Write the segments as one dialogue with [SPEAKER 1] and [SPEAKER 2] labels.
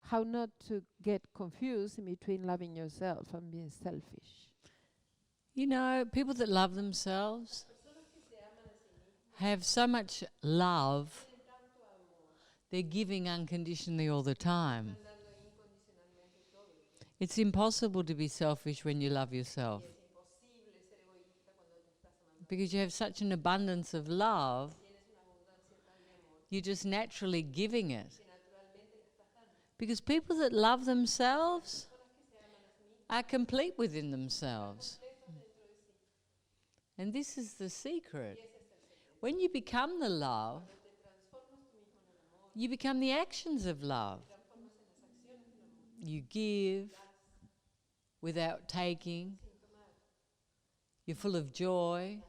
[SPEAKER 1] how not to get confused in between loving yourself and being selfish.
[SPEAKER 2] You know, people that love themselves have so much love, they're giving unconditionally all the time. It's impossible to be selfish when you love yourself, because you have such an abundance of love, you're just naturally giving it. Because people that love themselves are complete within themselves. And this is the secret. When you become the love, you become the actions of love. You give without taking. You're full of joy.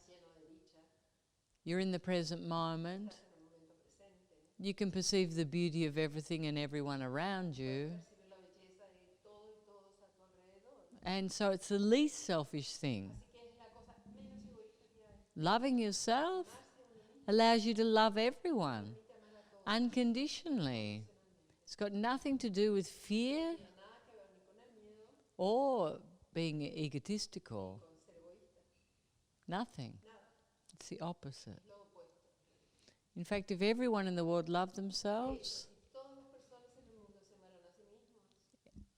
[SPEAKER 2] You're in the present moment. You can perceive the beauty of everything and everyone around you. And so it's the least selfish thing. Loving yourself allows you to love everyone unconditionally. It's got nothing to do with fear or being egotistical. Nothing. It's the opposite. In fact, if everyone in the world loved themselves,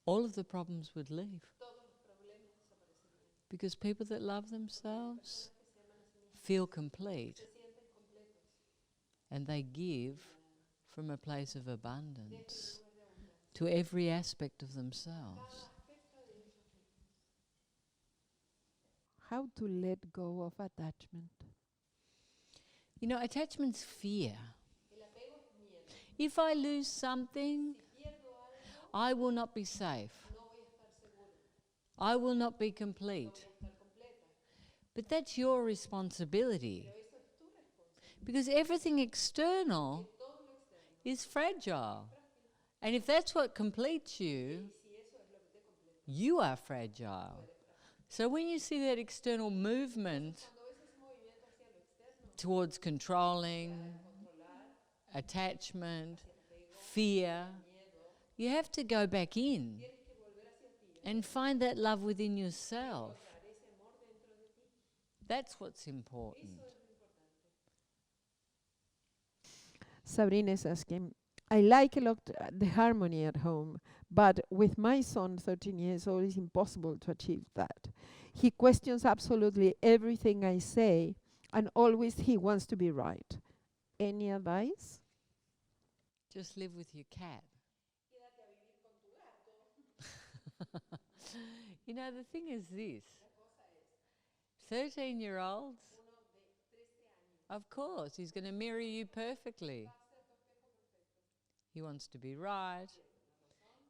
[SPEAKER 2] all of the problems would leave. Because people that love themselves feel complete, and they give from a place of abundance to every aspect of themselves.
[SPEAKER 1] How to let go of attachment?
[SPEAKER 2] You know, attachment's fear. If I lose something, I will not be safe. I will not be complete. But that's your responsibility. Because everything external is fragile. And if that's what completes you, you are fragile. So when you see that external movement towards controlling, attachment, fear, you have to go back in and find that love within yourself. That's what's important.
[SPEAKER 1] Sabrina is asking, I like a lot the harmony at home, but with my son, 13 years old, it's impossible to achieve that. He questions absolutely everything I say, and always he wants to be right. Any advice?
[SPEAKER 2] Just live with your cat. You know, the thing is this. 13-year-olds, of course, he's going to mirror you perfectly. He wants to be right.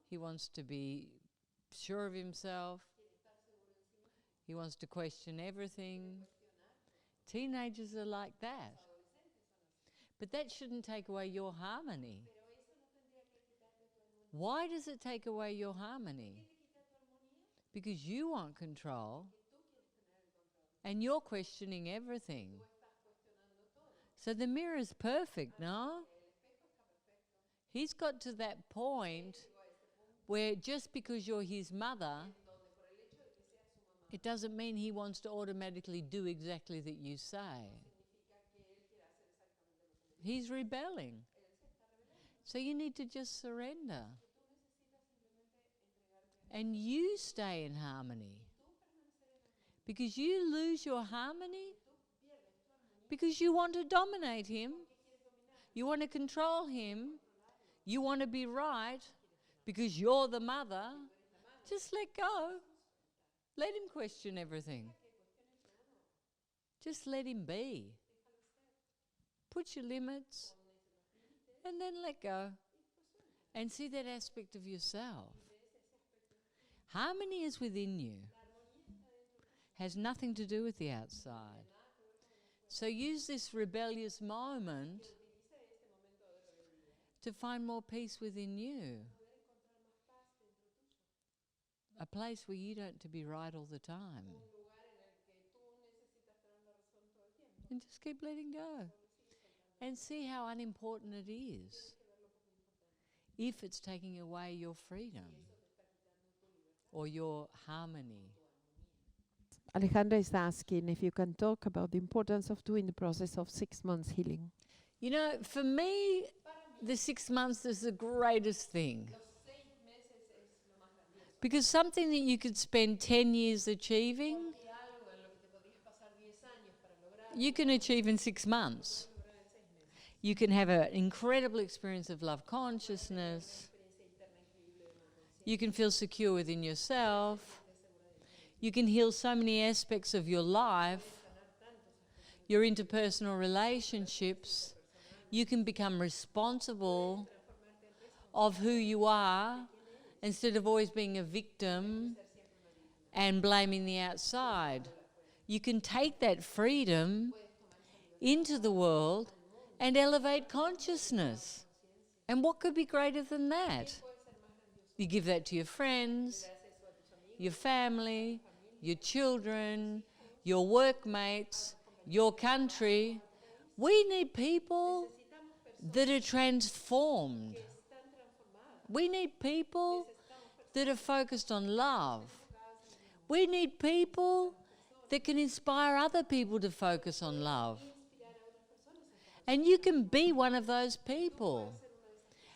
[SPEAKER 2] He wants to be sure of himself. He wants to question everything. Teenagers are like that. But that shouldn't take away your harmony. Why does it take away your harmony? Because you want control and you're questioning everything. So the mirror's perfect, no? He's got to that point where just because you're his mother, it doesn't mean he wants to automatically do exactly that you say. He's rebelling. So you need to just surrender. And you stay in harmony. Because you lose your harmony because you want to dominate him. You want to control him. You want to be right because you're the mother. Just let go. Let him question everything. Just let him be. Put your limits and then let go. And see that aspect of yourself. Harmony is within you. Has nothing to do with the outside. So use this rebellious moment to find more peace within you. A place where you don't have to be right all the time. And just keep letting go. And see how unimportant it is. if it's taking away your freedom or your harmony.
[SPEAKER 1] Alejandra is asking if you can talk about the importance of doing the process of 6 months healing.
[SPEAKER 2] You know, for me, the 6 months is the greatest thing. Because something that you could spend 10 years achieving, you can achieve in 6 months. You can have an incredible experience of love consciousness. You can feel secure within yourself. You can heal so many aspects of your life, your interpersonal relationships. You can become responsible of who you are instead of always being a victim and blaming the outside. You can take that freedom into the world and elevate consciousness. And what could be greater than that? You give that to your friends, your family, your children, your workmates, your country. We need people that are transformed. We need people that are focused on love. We need people that can inspire other people to focus on love. And you can be one of those people.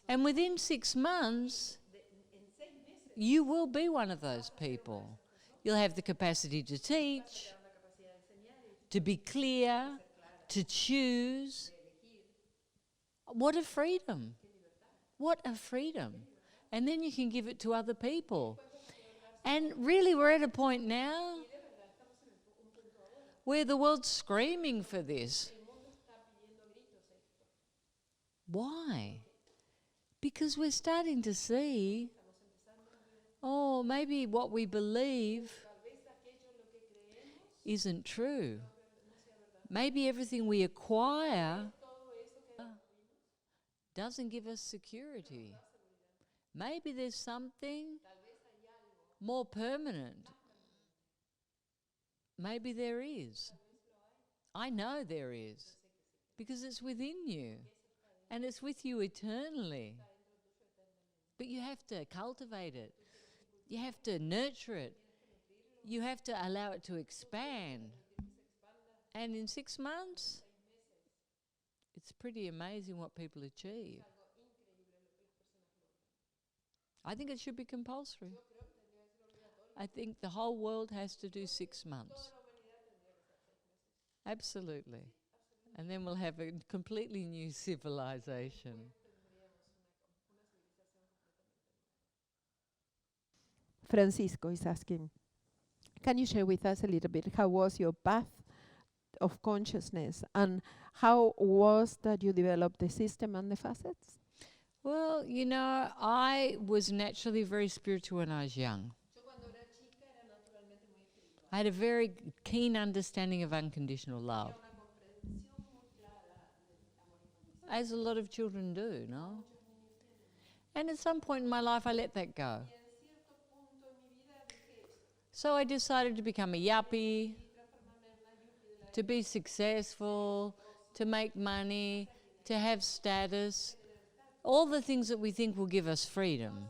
[SPEAKER 2] And within 6 months, you will be one of those people. You'll have the capacity to teach, to be clear, to choose. What a freedom. What a freedom. And then you can give it to other people. And really, we're at a point now where the world's screaming for this. Why? Because we're starting to see, oh, maybe what we believe isn't true. Maybe everything we acquire doesn't give us security. Maybe there's something more permanent. Maybe there is. I know there is, because it's within you, and it's with you eternally. But you have to cultivate it. You have to nurture it. You have to allow it to expand. And in 6 months, it's pretty amazing what people achieve. I think it should be compulsory. I think the whole world has to do 6 months. Absolutely. And then we'll have a completely new civilization.
[SPEAKER 1] Francisco is asking, can you share with us a little bit how was your path of consciousness and how was that you developed the system and the facets?
[SPEAKER 2] Well, you know, I was naturally very spiritual when I was young. I had a very keen understanding of unconditional love, as a lot of children do, no? And at some point in my life, I let that go. So I decided to become a yuppie, to be successful, to make money, to have status, all the things that we think will give us freedom.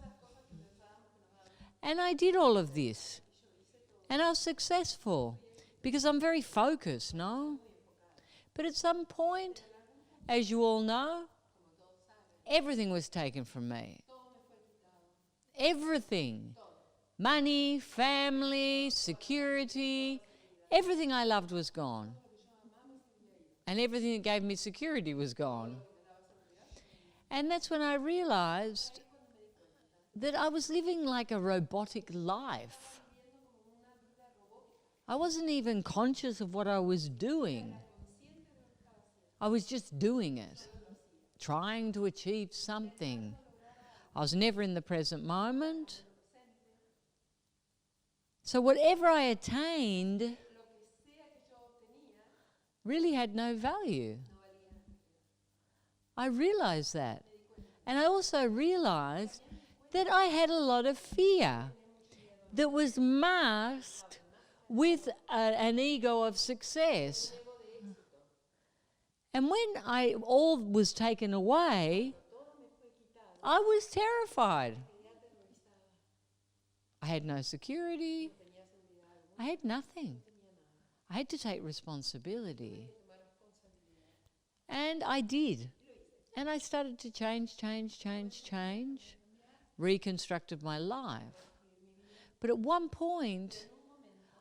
[SPEAKER 2] And I did all of this. And I was successful because I'm very focused, no? But at some point, as you all know, everything was taken from me. Everything. Money, family, security, everything I loved was gone. And everything that gave me security was gone. And that's when I realized that I was living like a robotic life. I wasn't even conscious of what I was doing. I was just doing it, trying to achieve something. I was never in the present moment. So whatever I attained really had no value. I realized that. And I also realized that I had a lot of fear that was masked with an ego of success. And when all was taken away, I was terrified. I had no security. I had nothing. I had to take responsibility. And I did. And I started to change, reconstructed my life. But at one point,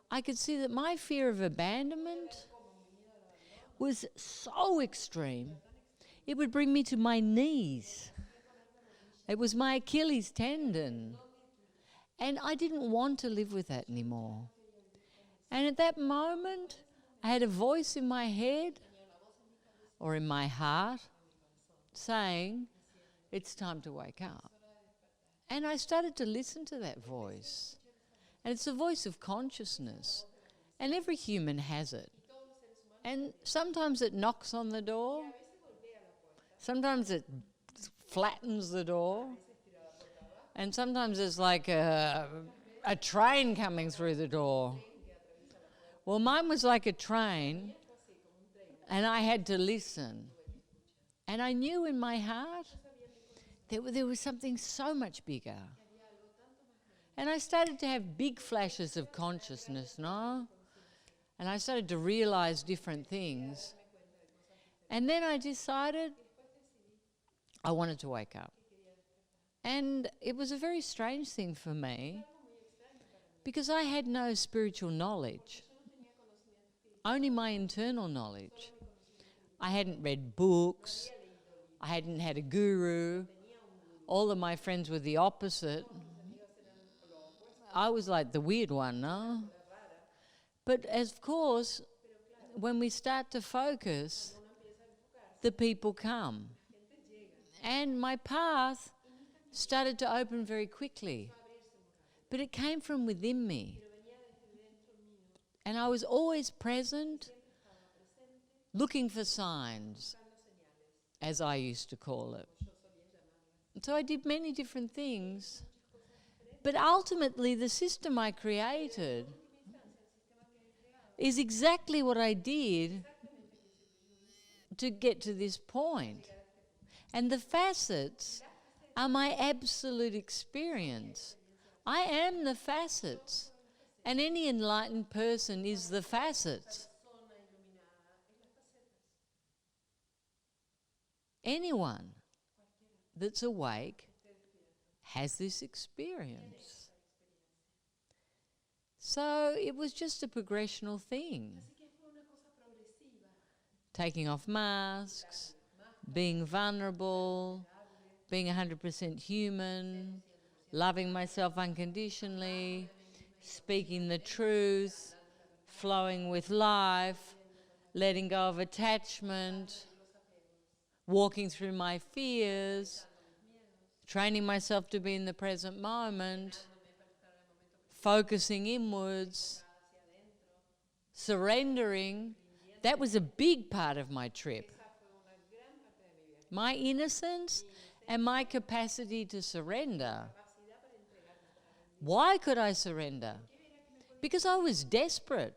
[SPEAKER 2] I could see that my fear of abandonment was so extreme. It would bring me to my knees. It was my Achilles tendon. And I didn't want to live with that anymore. And at that moment, I had a voice in my head or in my heart saying, it's time to wake up. And I started to listen to that voice. And it's a voice of consciousness. And every human has it. And sometimes it knocks on the door. Sometimes it flattens the door. And sometimes it's like a train coming through the door. Well, mine was like a train, and I had to listen. And I knew in my heart that there was something so much bigger. And I started to have big flashes of consciousness, no? And I started to realize different things. And then I decided I wanted to wake up. And it was a very strange thing for me because I had no spiritual knowledge, only my internal knowledge. I hadn't read books. I hadn't had a guru. All of my friends were the opposite. I was like the weird one, no? But of course, when we start to focus, the people come. And my path started to open very quickly. But it came from within me. And I was always present, looking for signs, as I used to call it. And so I did many different things. But ultimately, the system I created is exactly what I did to get to this point. And the facets are my absolute experience. I am the facets. And any enlightened person is the facets. Anyone that's awake has this experience. So it was just a progressional thing. Taking off masks, being vulnerable, being 100% human, loving myself unconditionally, speaking the truth, flowing with life, letting go of attachment, walking through my fears, training myself to be in the present moment, focusing inwards, surrendering. That was a big part of my trip. My innocence and my capacity to surrender. Why could I surrender? Because I was desperate.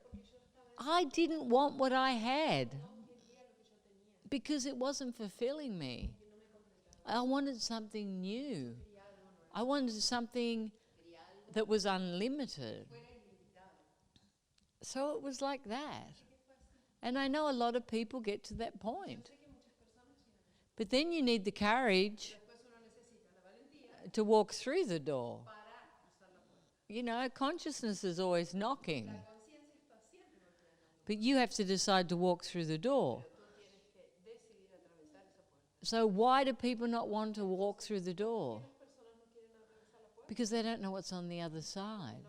[SPEAKER 2] I didn't want what I had because it wasn't fulfilling me. I wanted something new. I wanted something that was unlimited. So it was like that. And I know a lot of people get to that point. But then you need the courage to walk through the door. You know, consciousness is always knocking. But you have to decide to walk through the door. So why do people not want to walk through the door? Because they don't know what's on the other side.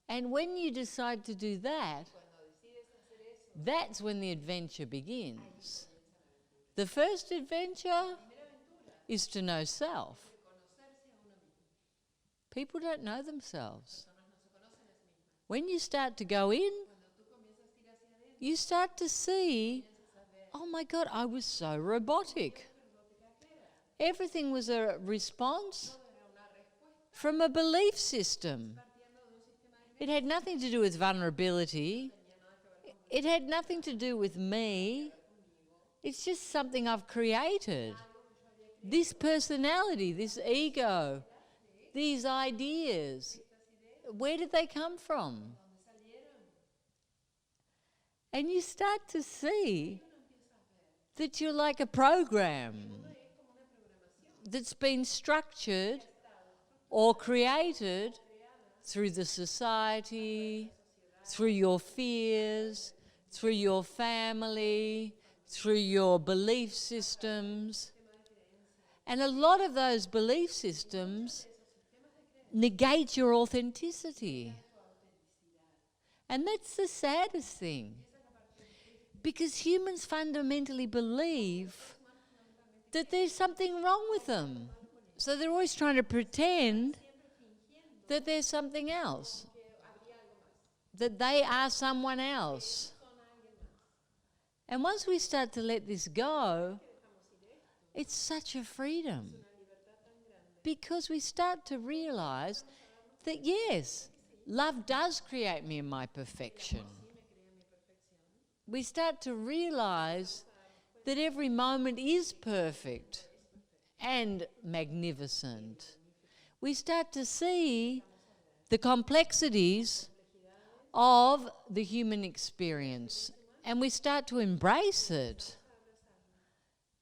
[SPEAKER 2] And when you decide to do that, that's when the adventure begins. The first adventure is to know self. People don't know themselves. When you start to go in, you start to see, oh my God, I was so robotic. Everything was a response from a belief system. It had nothing to do with vulnerability. It had nothing to do with me. It's just something I've created. this personality, this ego, these ideas, where did they come from? And you start to see that you're like a program that's been structured or created through the society, through your fears, through your family, through your belief systems. And a lot of those belief systems negate your authenticity. And that's the saddest thing. Because humans fundamentally believe that there's something wrong with them. So they're always trying to pretend that there's something else, that they are someone else. And once we start to let this go, it's such a freedom. Because we start to realize that, yes, love does create me in my perfection. We start to realize that every moment is perfect and magnificent. We start to see the complexities of the human experience, and we start to embrace it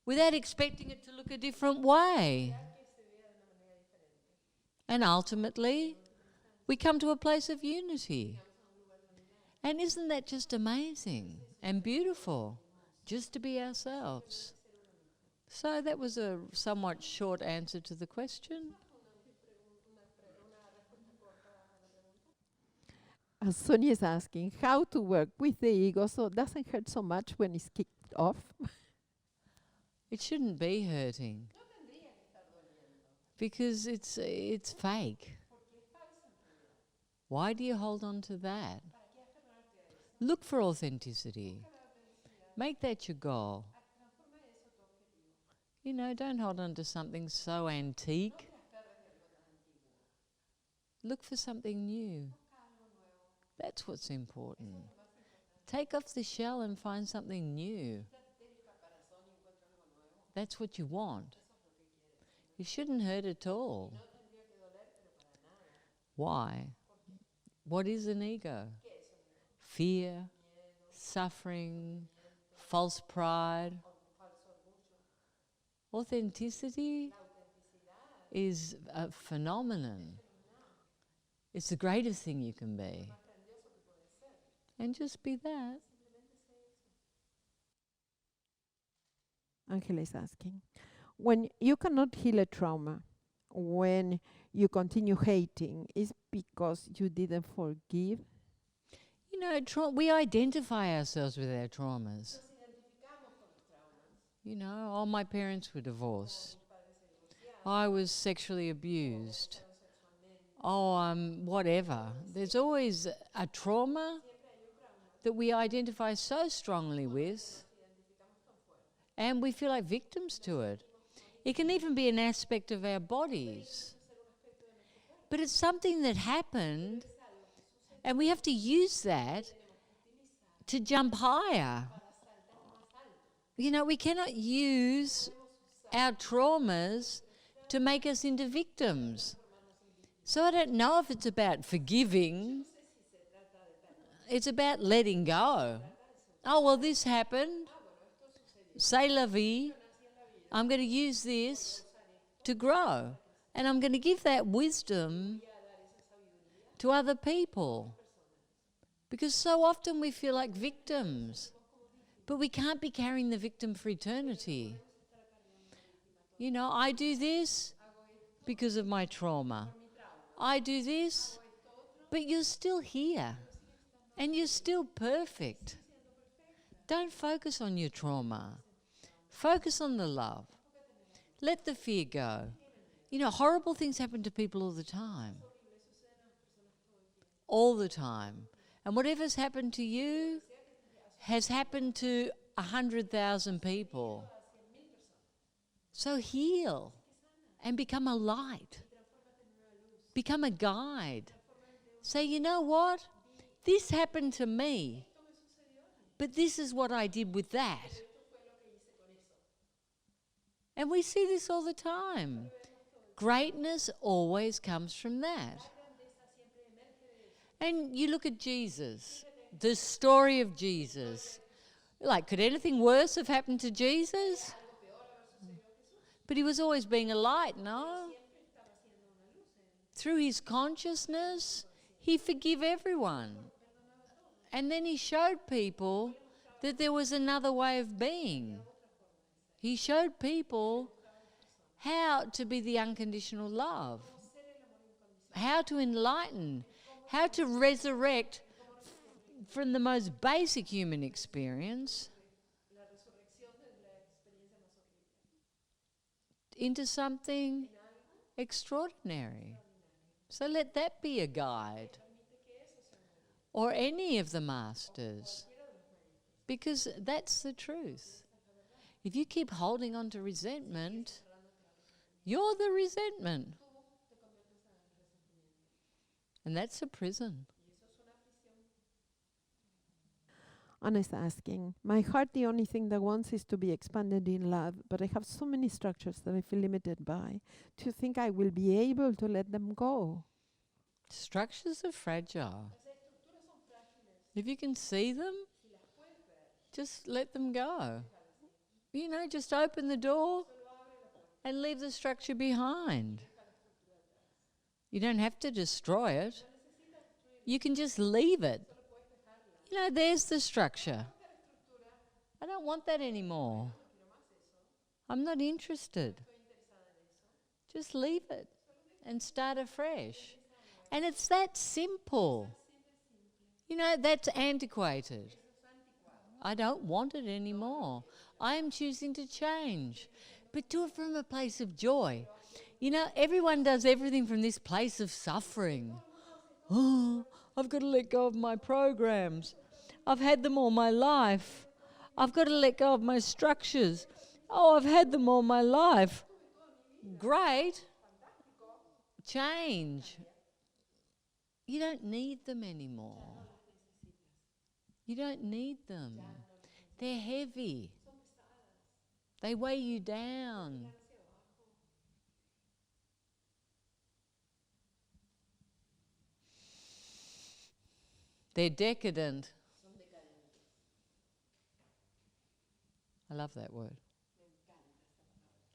[SPEAKER 2] without expecting it to look a different way. And ultimately, we come to a place of unity. And isn't that just amazing and beautiful, just to be ourselves? So that was a somewhat short answer to the question.
[SPEAKER 1] Sonia is asking how to work with the ego so it doesn't hurt so much when it's kicked off.
[SPEAKER 2] It shouldn't be hurting because it's fake. Why do you hold on to that? Look for authenticity. Make that your goal. You know, don't hold on to something so antique. Look for something new. That's what's important. Take off the shell and find something new. That's what you want. It shouldn't hurt at all. Why? What is an ego? Fear, suffering, false pride. Authenticity is a phenomenon. It's the greatest thing you can be. And just be that.
[SPEAKER 1] Angela is asking, when you cannot heal a trauma, when you continue hating, is because you didn't forgive?
[SPEAKER 2] You know, we identify ourselves with our traumas. You know, oh, my parents were divorced. I was sexually abused. Oh, whatever. There's always a trauma that we identify so strongly with, and we feel like victims to it. It can even be an aspect of our bodies. But it's something that happened, and we have to use that to jump higher. You know, we cannot use our traumas to make us into victims. So I don't know if it's about forgiving. It's about letting go. Oh, well, this happened. C'est la vie. I'm going to use this to grow. And I'm going to give that wisdom to other people. Because so often we feel like victims. But we can't be carrying the victim for eternity. You know, I do this because of my trauma. I do this, but you're still here. And you're still perfect. Don't focus on your trauma. Focus on the love. Let the fear go. You know, horrible things happen to people all the time. All the time. And whatever's happened to you has happened to 100,000 people. So heal and become a light. Become a guide. Say, you know what? This happened to me, but this is what I did with that. And we see this all the time. Greatness always comes from that. And you look at Jesus, the story of Jesus. Like, could anything worse have happened to Jesus? But he was always being a light, no? Through his consciousness, he forgave everyone. And then he showed people that there was another way of being. He showed people how to be the unconditional love, how to enlighten, how to resurrect from the most basic human experience into something extraordinary. So let that be a guide, or any of the masters, because that's the truth. If you keep holding on to resentment, you're the resentment. And that's a prison.
[SPEAKER 1] Anna is asking, my heart, the only thing that wants is to be expanded in love, but I have so many structures that I feel limited by. Do you think I will be able to let them go?
[SPEAKER 2] Structures are fragile. If you can see them, just let them go. You know, just open the door and leave the structure behind. You don't have to destroy it. You can just leave it. You know, there's the structure. I don't want that anymore. I'm not interested. Just leave it and start afresh. And it's that simple. You know, that's antiquated. I don't want it anymore. I am choosing to change. But do it from a place of joy. You know, everyone does everything from this place of suffering. Oh, I've got to let go of my programs. I've had them all my life. I've got to let go of my structures. Oh, I've had them all my life. Great. Change. You don't need them anymore. You don't need them. They're heavy. They weigh you down. They're decadent. I love that word.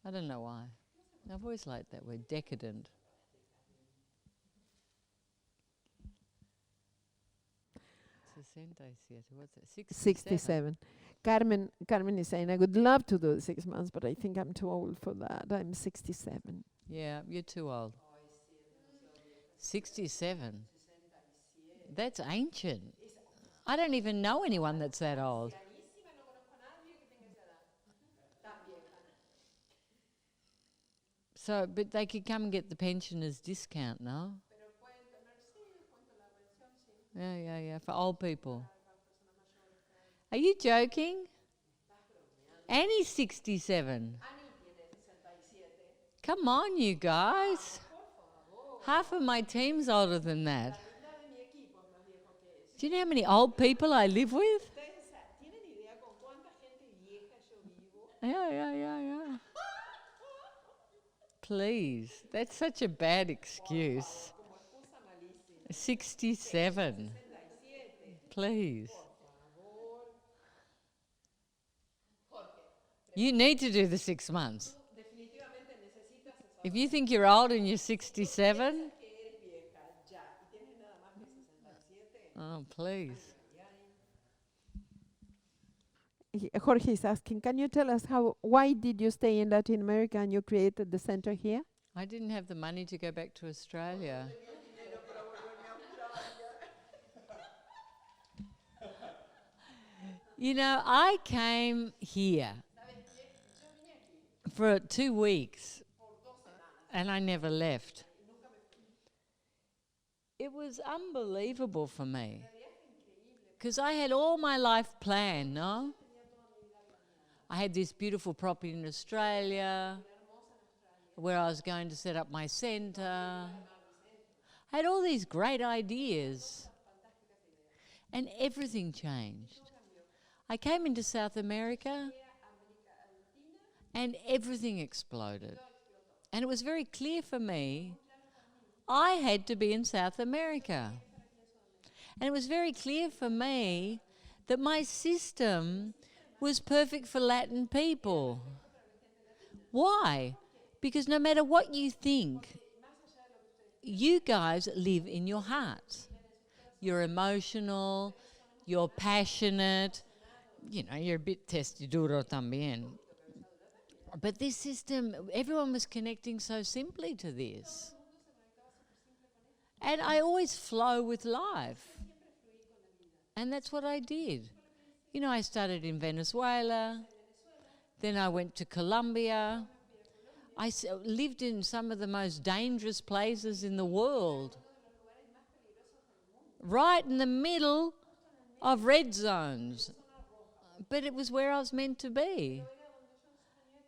[SPEAKER 2] I don't know why. I've always liked that word, decadent. What's it?
[SPEAKER 1] 67. Carmen is saying, I would love to do the 6 months, but I think I'm too old for that. I'm 67.
[SPEAKER 2] Yeah, you're too old. 67. That's ancient. I don't even know anyone that's that old. So, but they could come and get the pensioners' discount, no? Yeah, for old people. Are you joking? Annie's 67. Come on, you guys. Half of my team's older than that. Do you know how many old people I live with? Yeah. Please, that's such a bad excuse. 67. Please. You need to do the 6 months. If you think you're old and you're 67, oh, please.
[SPEAKER 1] Jorge is asking, can you tell us why did you stay in Latin America and you created the center here?
[SPEAKER 2] I didn't have the money to go back to Australia. You know, I came here for 2 weeks and I never left. It was unbelievable for me because I had all my life planned, no? I had this beautiful property in Australia where I was going to set up my centre. I had all these great ideas and everything changed. I came into South America and everything exploded. And it was very clear for me I had to be in South America. And it was very clear for me that my system was perfect for Latin people. Why? Because no matter what you think, you guys live in your hearts. You're emotional, you're passionate, you know, you're a bit testiduro también. But this system, everyone was connecting so simply to this. And I always flow with life. And that's what I did. You know, I started in Venezuela, then I went to Colombia. I lived in some of the most dangerous places in the world, right in the middle of red zones. But it was where I was meant to be.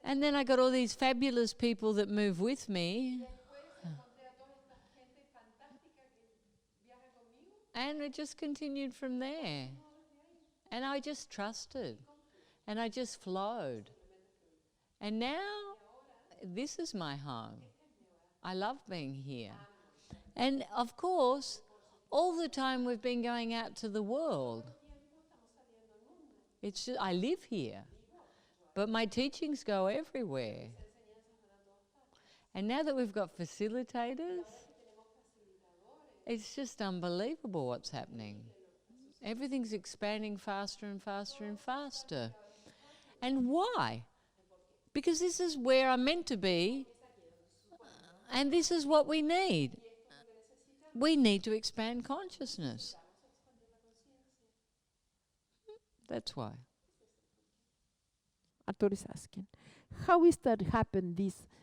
[SPEAKER 2] And then I got all these fabulous people that move with me. And it just continued from there. And I just trusted. And I just flowed. And now, this is my home. I love being here. And of course, all the time we've been going out to the world. It's just, I live here. But my teachings go everywhere. And now that we've got facilitators, it's just unbelievable what's happening. Everything's expanding faster and faster and faster. And why? Because this is where I'm meant to be, and this is what we need. We need to expand consciousness. That's why.
[SPEAKER 1] Arthur is asking, how is that happen,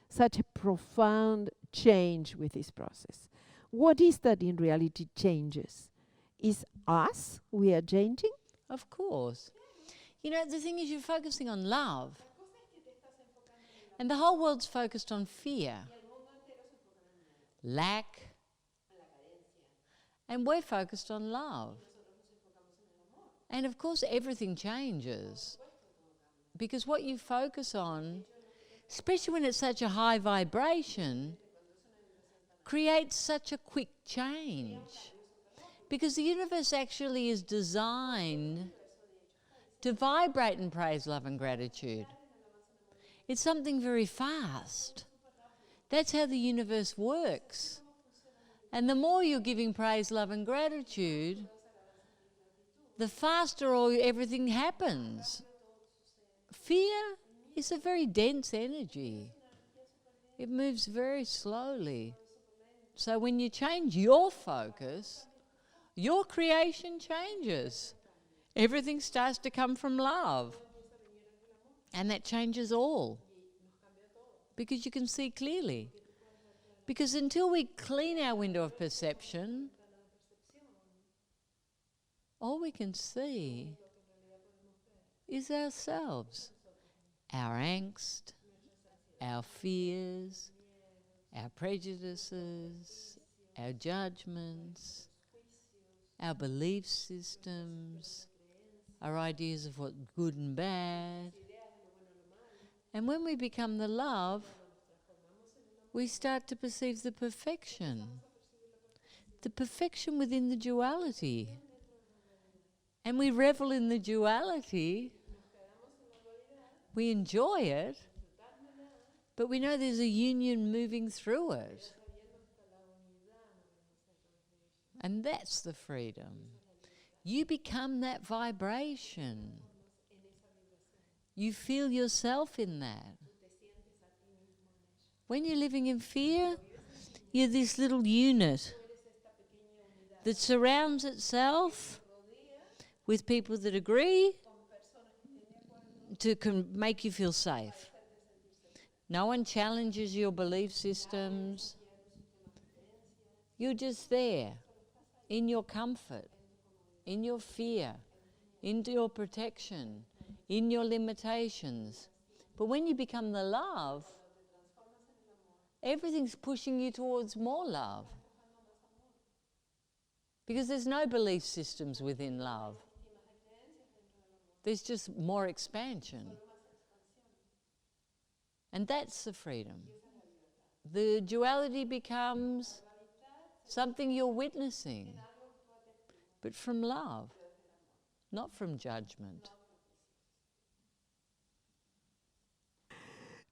[SPEAKER 1] such a profound change with this process? What is that in reality changes? Is us, we are changing?
[SPEAKER 2] Of course. You know, the thing is you're focusing on love. And the whole world's focused on fear, lack, and we're focused on love. And of course everything changes. Because what you focus on, especially when it's such a high vibration, creates such a quick change. Because the universe actually is designed to vibrate in praise, love and gratitude. It's something very fast. That's how the universe works. And the more you're giving praise, love and gratitude, the faster everything happens. Fear is a very dense energy. It moves very slowly. So when you change your focus, your creation changes. Everything starts to come from love. And that changes all. Because you can see clearly. Because until we clean our window of perception, all we can see is ourselves. Our angst, our fears, our prejudices, our judgments, our belief systems, our ideas of what's good and bad. And when we become the love, we start to perceive the perfection within the duality. And we revel in the duality, we enjoy it, but we know there's a union moving through it. And that's the freedom. You become that vibration. You feel yourself in that. When you're living in fear, you're this little unit that surrounds itself with people that agree to make you feel safe. No one challenges your belief systems. You're just there, in your comfort, in your fear, in your protection, in your limitations. But when you become the love, everything's pushing you towards more love. Because there's no belief systems within love. There's just more expansion. And that's the freedom. The duality becomes something you're witnessing, but from love, not from judgment.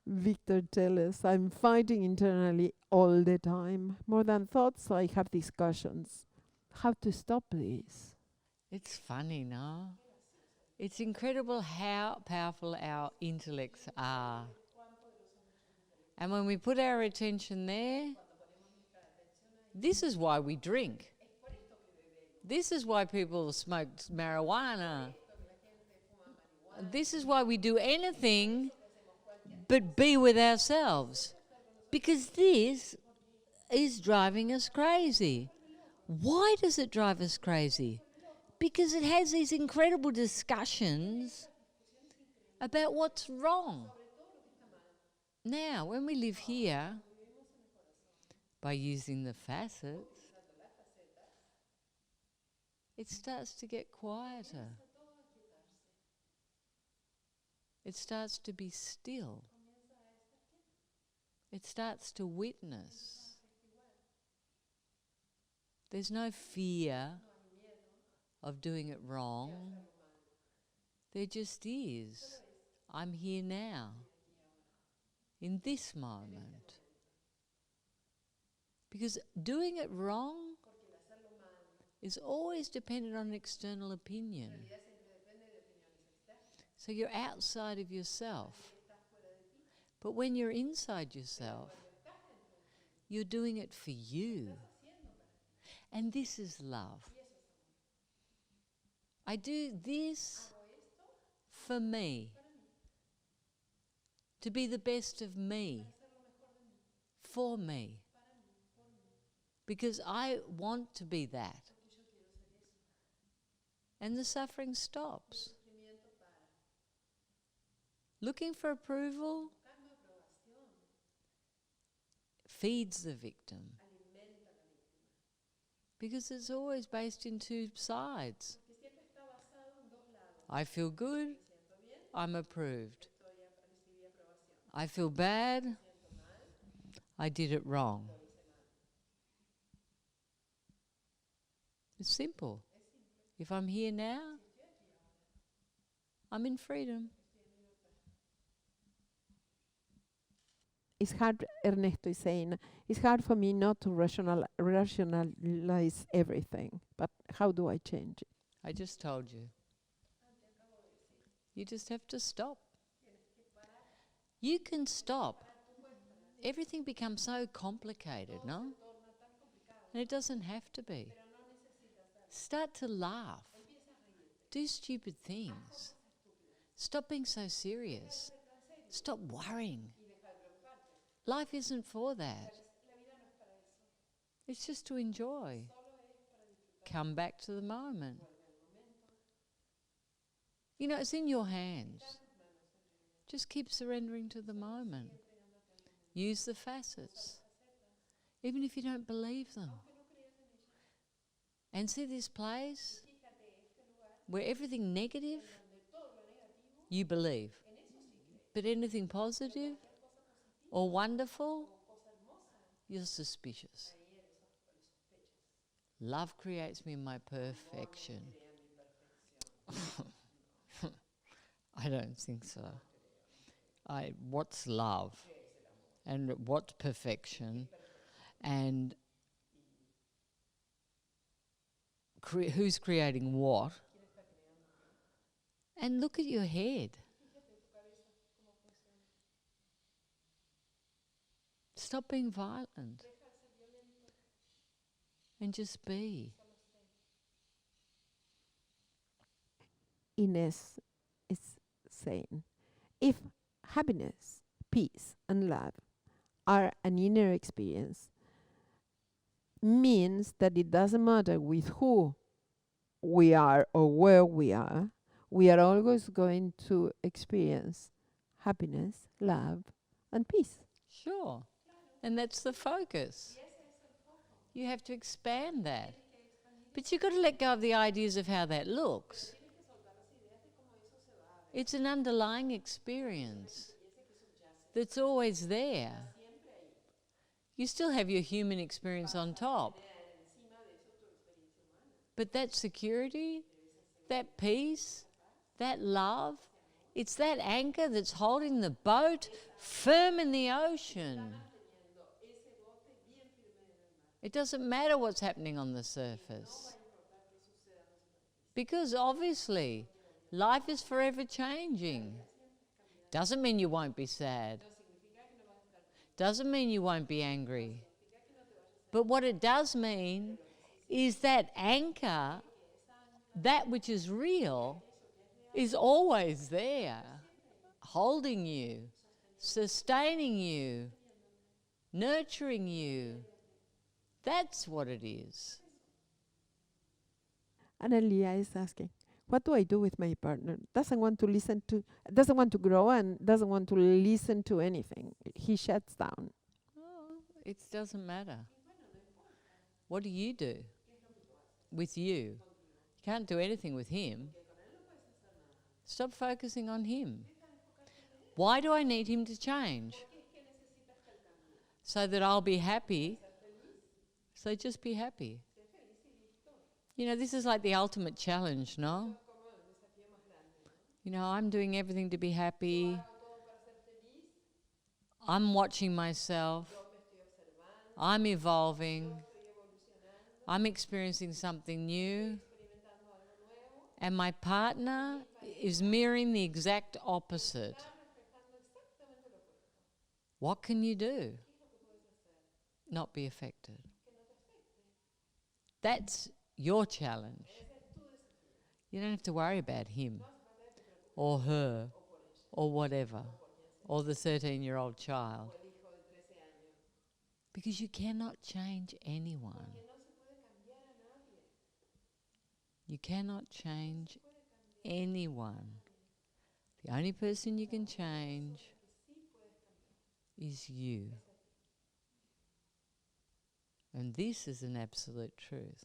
[SPEAKER 1] Victor, tell us, I'm fighting internally all the time. More than thoughts, I have discussions. How to stop this?
[SPEAKER 2] It's funny, no? It's incredible how powerful our intellects are. And when we put our attention there, this is why we drink. This is why people smoke marijuana. This is why we do anything but be with ourselves. Because this is driving us crazy. Why does it drive us crazy? Because it has these incredible discussions about what's wrong. Now, when we live here, by using the facets, it starts to get quieter. It starts to be still. It starts to witness. There's no fear of doing it wrong. There just is. I'm here now, in this moment. Because doing it wrong is always dependent on external opinion. So you're outside of yourself. But when you're inside yourself, you're doing it for you. And this is love. I do this for me, to be the best of me, for me, because I want to be that. And the suffering stops. Looking for approval feeds the victim, because it's always based in two sides. I feel good, I'm approved. I feel bad, I did it wrong. It's simple. If I'm here now, I'm in freedom.
[SPEAKER 1] It's hard, Ernesto is saying, it's hard for me not to rationalize everything, but how do I change it?
[SPEAKER 2] I just told you. You just have to stop. You can stop. Everything becomes so complicated, no? And it doesn't have to be. Start to laugh. Do stupid things. Stop being so serious. Stop worrying. Life isn't for that. It's just to enjoy. Come back to the moment. You know, it's in your hands. Just keep surrendering to the moment. Use the facets, even if you don't believe them. And see this place where everything negative, you believe. But anything positive or wonderful, you're suspicious. Love creates me in my perfection. I don't think so. What's love? And what's perfection? And who's creating what? And look at your head. Stop being violent. And just be.
[SPEAKER 1] Ines is saying, if happiness, peace, and love are an inner experience, means that it doesn't matter with who we are or where we are always going to experience happiness, love, and peace.
[SPEAKER 2] Sure. And that's the focus. You have to expand that. But you've got to let go of the ideas of how that looks. It's an underlying experience. that's always there. You still have your human experience on top. But that security, that peace, that love, it's that anchor that's holding the boat firm in the ocean. It doesn't matter what's happening on the surface. Because obviously, life is forever changing. Doesn't mean you won't be sad. Doesn't mean you won't be angry. But what it does mean is that anchor, that which is real, is always there, holding you, sustaining you, nurturing you. That's what it is.
[SPEAKER 1] Analia is asking, what do I do with my partner? Doesn't want to grow and doesn't want to listen to anything. He shuts down.
[SPEAKER 2] Oh, it doesn't matter. What do you do with you? You can't do anything with him. Stop focusing on him. Why do I need him to change? So that I'll be happy. So just be happy. You know, this is like the ultimate challenge, no? You know, I'm doing everything to be happy. I'm watching myself. I'm evolving. I'm experiencing something new. And my partner is mirroring the exact opposite. What can you do? Not be affected. That's your challenge. You don't have to worry about him or her or whatever, or the 13-year-old child. Because you cannot change anyone. You cannot change anyone. The only person you can change is you. And this is an absolute truth.